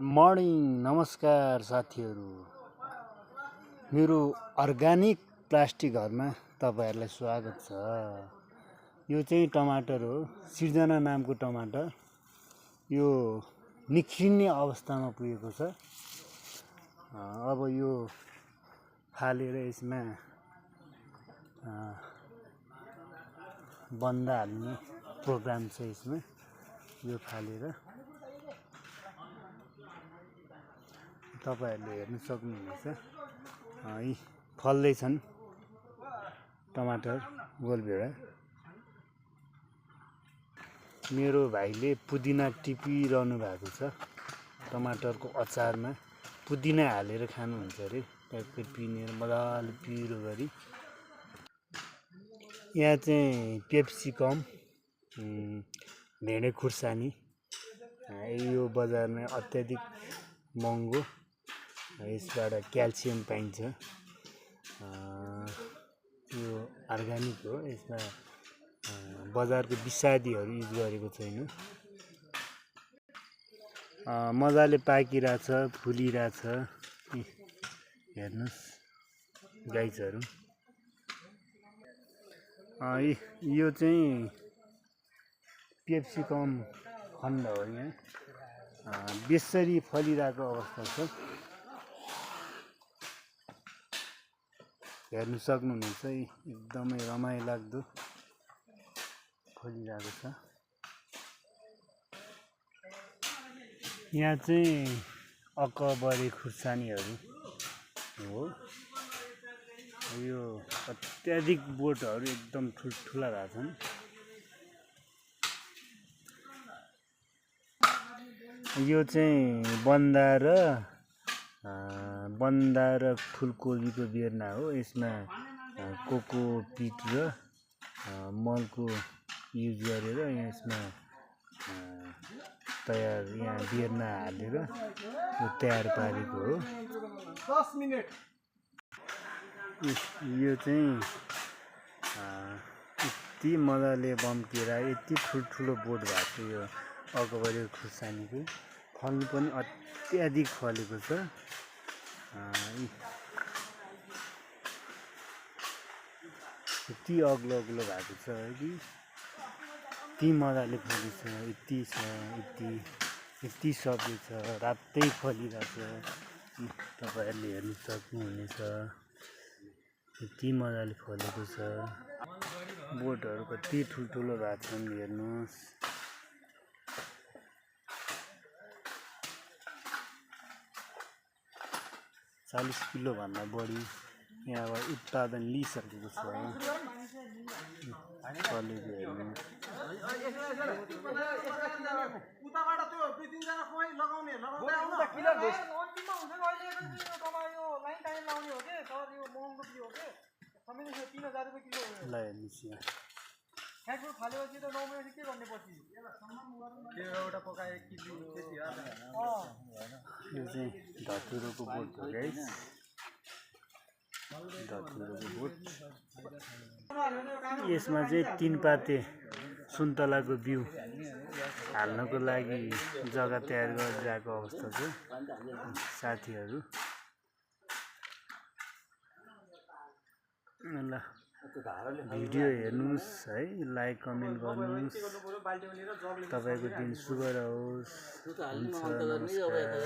Morning नमस्कार साथीहरू। मेरो अर्ग्यानिक प्लास्टिक घरमा तपाईहरुलाई स्वागत छ। यो चाहिँ टमाटर हो, सिर्जना नामको टमाटर। यो निखिरिने अवस्थामा पुगेको छ। अब यो फालेर यसमा बन्दा हाल्ने प्रोग्राम छ। यसमा यो फालेर तपाईहरुले हेर्न सक्नुहुन्छ। यी फल्दै छन् टमाटर गोलभेडा। मेरो भाइले पुदिना टिपिरहनु भएको छ। टमाटरको अचारमा पुदिना हालेर खानुहुन्छ अरे, ट्याक्कै पिनेर मजाले पिरो गरी। यहाँ चाहिँ पेप्सिकम, भेडे खुर्सानी, यो बजारमा अत्याधिक महँगो। यसबाट क्याल्सियम पाइन्छ। यो अर्ग्यानिक हो। यसमा बजारको विषादीहरू युज गरेको छैन। मजाले पाकिरहेछ, फुलिरहेछ। हेर्नुस् गाइजहरू। यो चाहिँ पेप्सिकम खण्ड हो। यहाँ बेसरी फलिरहेको अवस्था छ। हेर्नु सक्नुहुनेछ, एकदमै रमाइलो लाग्दो फलिरहेको छ। यहाँ चाहिँ अकबरे खुर्सानीहरू हो। यो अत्याधिक बोटहरू एकदम ठुल्ठुला भएछन्। यो चाहिँ बन्दा र फुलकोपीको बेर्ना हो। यसमा कोकोपिट र मलको युज गरेर यसमा तयार, यहाँ बेर्ना हालेर यो तयार पारेको हो। 10 मिनेट। यो चाहिँ यति मजाले बम्किएर यति ठुल्ठुलो बोट भएको छ। यो अकबरे खुर्सानीको फल्नु पनि अत्याधिक फलेको छ। यति अग्लो अग्लो भएको छ कि यति मजाले फलेको छ। यति छ, यति सबै छ, रातै फलिरहेछ। तपाईहरुले हेर्न सक्नुहुनेछ, यति मजाले फलेको छ। बोटहरू कति ठुल्ठुलो भएको छन् हेर्नुहोस्। 40 किलो भन्दा बढी यहाँबाट उत्पादन लिइसकेको छ। यो चाहिँ धतुरोको बोट हो गाइस। धतुरोको बोट। यसमा चाहिँ 3 पाते सुन्तलाको बिउ हाल्नको लागि जग्गा तयार गरिरहेको अवस्था छ साथीहरू। ल भिडियो हेर्नुस् है, लाइक कमेन्ट गर्नुस्। तपाईको दिन शुभ रहोस्। हुन्छ, नमस्कार।